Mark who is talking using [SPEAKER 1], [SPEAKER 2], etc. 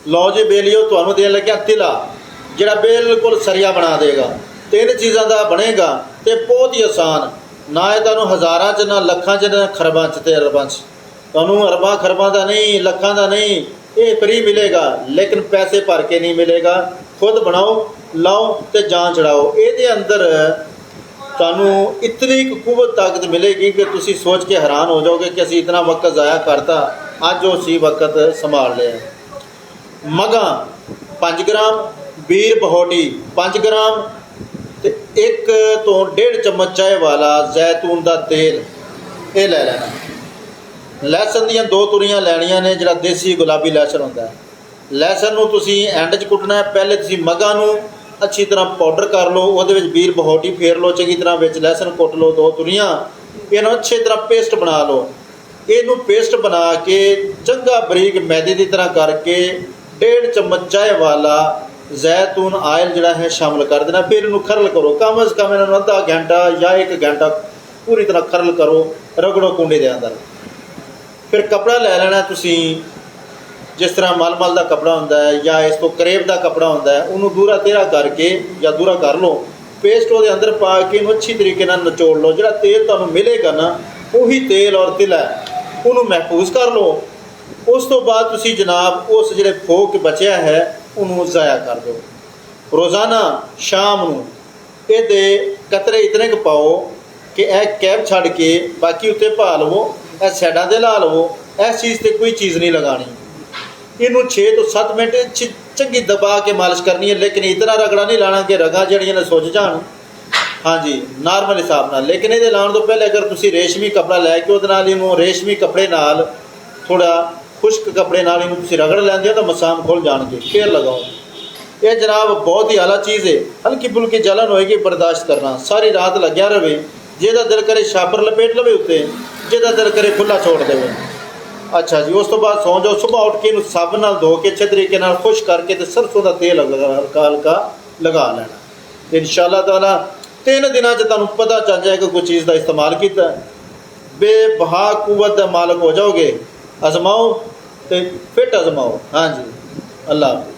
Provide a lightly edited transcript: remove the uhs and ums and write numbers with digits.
[SPEAKER 1] लो जी बेलियो तुहानू देन लग्या तिला जिहड़ा बिल्कुल सरिया बना देगा। 3 चीज़ों का बनेगा तो बहुत ही आसान, ना ये तुहानू हज़ारां च ना लखां च ना खरबां च ते अरबां च, तुहानू अरबां खरबां का नहीं लखां का नहीं, ये फ्री मिलेगा लेकिन पैसे भर के नहीं मिलेगा। खुद बनाओ लाओ तो जान चढ़ाओ। ये अंदर तुहानू इतनी कुव्वत ताकत मिलेगी कि तुसी सोच के हैरान हो जाओगे कि असी इतना वक्त ज़ाया करता, अज वो सी वक्त संभाल लिया। मगा 5 ग्राम, बीर बहोटी 5 ग्राम, तो 1 तो 1.5 चम्मच चाय वाला जैतून का तेल ये ले लेना। लहसन दियाँ 2 तुरियां लैनियां ने, जिहड़ा देसी गुलाबी लहसन होंदा है। लहसन नूं तुसीं एंड च कुटना है। पहले तुसीं मगा नूं अच्छी तरह पाउडर कर लो, वो बीर बहोटी फेर लो चंगी तरह, विच लहसन कुट लो 2 तुरियां, इन्हूं अच्छी तरह पेस्ट बना लो। इनू पेस्ट बना के चंगा बरीक मैदे की तरह करके 1.5 चम्मच चाय वाला जैतून आयल जिहड़ा है शामिल कर देना। फिर इनू खरल करो, कम अज़ कम इन्हूं आधा घंटा या 1 घंटा पूरी तरह खरल करो, रगड़ो कुंडे के अंदर। फिर कपड़ा लै लेना तुसी, जिस तरह मलमल का कपड़ा होंदा है या इस तो करेब का कपड़ा होंदा है, उन्होंने दूरा तेरा करके या दूरा कर लो, पेस्ट वो अंदर पा के इन्हूं अच्छी तरीके नाल नचोड़ लो। जिहड़ा तेल तुहानूं मिलेगा ना उही तेल और तिल है, उन्होंने महफूज कर लो। उस तो बाद तुसी जनाब उस जिहड़े फोक बचिया है उन्होंने ज़ाया कर दो। रोज़ाना शाम नूं इहदे कतरे इतने क पाओ कि यह कैप छड़ के बाकी उत्ते पा लवो, यह सैडां ते ला लवो, इस चीज़ से कोई चीज़ नहीं लगानी। इनू 6 तो 7 मिनट चंगी दबा के मालिश करनी है, लेकिन इतना रगड़ा नहीं लाना कि रगां जड़ियां ने सुज जान। हाँ जी, नॉर्मल हिसाब नाल। लेकिन ये लाने तो पहले अगर तुसी रेशमी कपड़ा लैके वो रेशमी कपड़े नाल थोड़ा खुश्क कपड़े नाल इनू तुसी रगड़ लेंदे हो तो मसाम खुल जाएंगे, फिर लगाओ। ये जनाब बहुत ही आला चीज़ है। हल्की फुल्की जलन होएगी बर्दाश्त करना, सारी रात लग्या रहे। जिहदा दिल करे छापर लपेट लवे उत्ते, जिहदा दिल करे खुला छोड़ देवे। अच्छा जी, उस तो बाद सौ जाओ। सुबह उठ के साबन नाल धो के अच्छे तरीके नाल खुश करके तो सरसों का तेल हल्का हल्का लगा लेना। इंशाअल्लाह ताला 3 दिनों तुहानूं पता चल जाएगा कोई चीज़ का इस्तेमाल किया, बेबहा कुव्वत का मालक हो जाओगे। आजमाओ तो फिट आजमाओ। हाँ जी, अल्लाह हाफ़िज़।